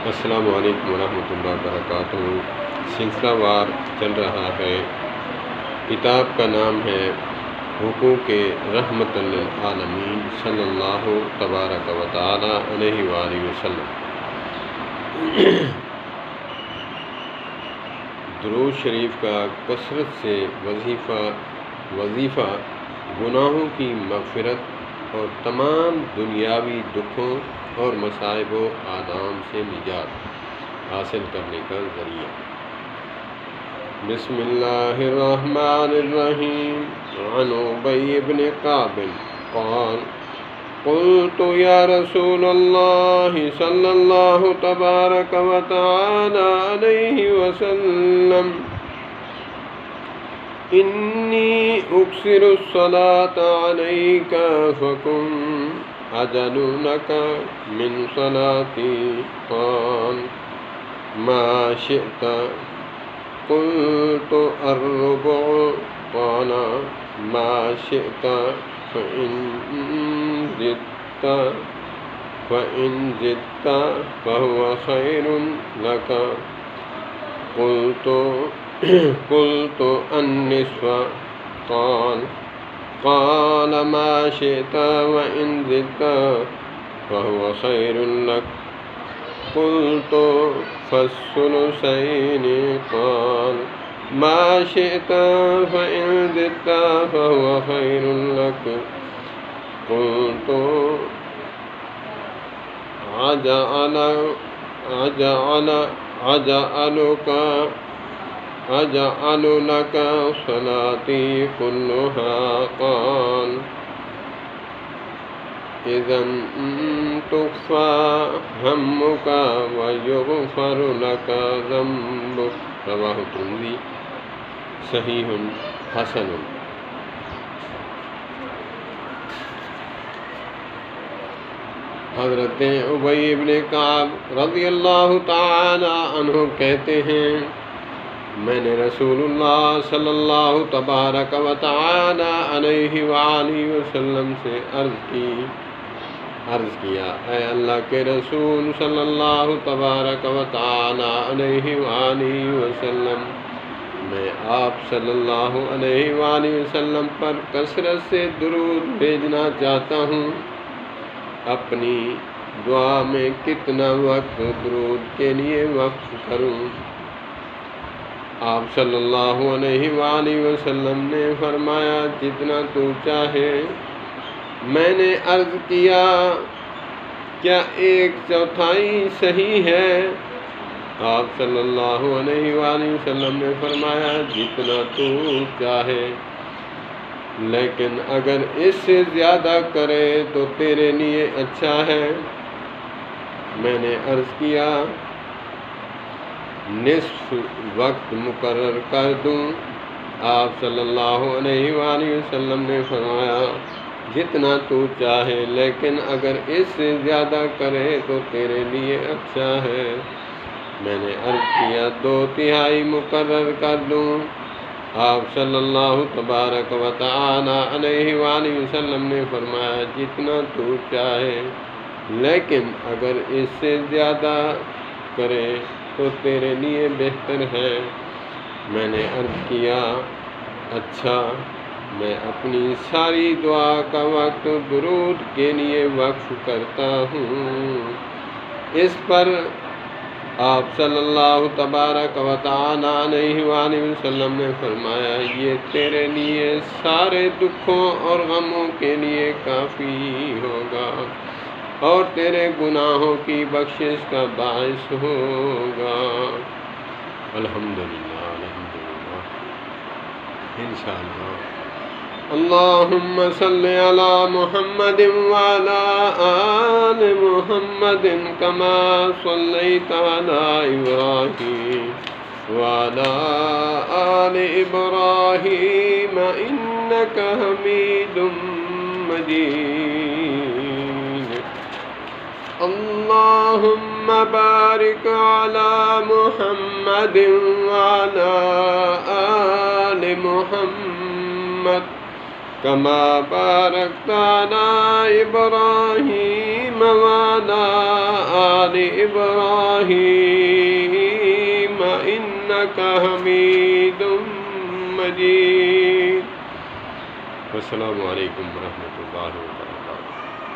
السلام علیکم ورحمۃ اللہ وبرکاتہ۔ سلسلہ وار چل رہا ہے۔ کتاب کا نام ہے حقوق رحمت للعالمین صلی اللہ تبارک و تعالی علیہ وآلہ وسلم۔ درود شریف کا کثرت سے وظیفہ گناہوں کی مغفرت اور تمام دنیاوی دکھوں اور مصائب و آدام سے نجات حاصل کرنے کا ذریعہ۔ بسم اللہ الرحمن الرحیم۔ عن ابی بن کعب قال قلت یا رسول اللہ صلی اللہ تبارک و تعالی علیہ وسلم انی اکثر الصلاة علیک فکن اجلونک من صلاتی قال ما شئت قلت الربع قال ما شئت فإن زدت فهو خير لك قلت النصف قال ما شئت وإن زدت فهو خير لك قلت فالثلثين قال ما شئت فإن زدت فهو خير لك قلت أجعل لك صلاتي كلها قال إذن تكفى همك ويغفر لك ذنبك رواہ الترمذی صحیح حسن۔ حضرت ابی بن کعب رضی اللہ تعالی عنہ کہتے ہیں میں نے رسول اللہ صلی اللہ تبارک و تعالی علیہ وآلہ وسلم سے عرض کیا اے اللہ کے رسول صلی اللہ تبارک و تعالی علیہ وآلہ وسلم، میں آپ صلی اللہ علیہ وآلہ وسلم پر کثرت سے درود بھیجنا چاہتا ہوں، اپنی دعا میں کتنا وقت درود کے لیے وقف کروں؟ آپ صلی اللہ علیہ وآلہ وسلم نے فرمایا جتنا تو چاہے۔ میں نے عرض کیا کیا 1/4 صحیح ہے؟ آپ صلی اللہ علیہ وآلہ وسلم نے فرمایا جتنا تو چاہے، لیکن اگر اس سے زیادہ کرے تو تیرے لیے اچھا ہے۔ میں نے عرض کیا نصف وقت مقرر کر دوں؟ آپ صلی اللہ علیہ وآلہ وسلم نے فرمایا جتنا تو چاہے، لیکن اگر اس سے زیادہ کرے تو تیرے لیے اچھا ہے۔ میں نے عرض کیا 2/3 مقرر کر دوں؟ آپ صلی اللہ تبارک و تعالی علیہ وآلہ وسلم نے فرمایا جتنا تو چاہے، لیکن اگر اس سے زیادہ کرے تو تیرے لیے بہتر ہے۔ میں نے عرض کیا اچھا، میں اپنی ساری دعا کا وقت درود کے لیے وقف کرتا ہوں۔ اس پر آپ صلی اللہ تبارک و تعالی علیہ وآلہ وسلم نے فرمایا یہ تیرے لیے سارے دکھوں اور غموں کے لیے کافی ہوگا اور تیرے گناہوں کی بخشش کا باعث ہوگا۔ الحمدللہ انشاءاللہ۔ اللہم صلی علی محمد وعلی آل محمد کما صلیت علی ابراہیم وعلی آل ابراہیم انک حمید مجید۔ اللہم بارک علی محمد وعلی آل محمد كما باركت على إبراهيم وعلى آل إبراهيم إنك حميد مجيد. والسلام علیکم ورحمۃ اللہ وبرکاتہ.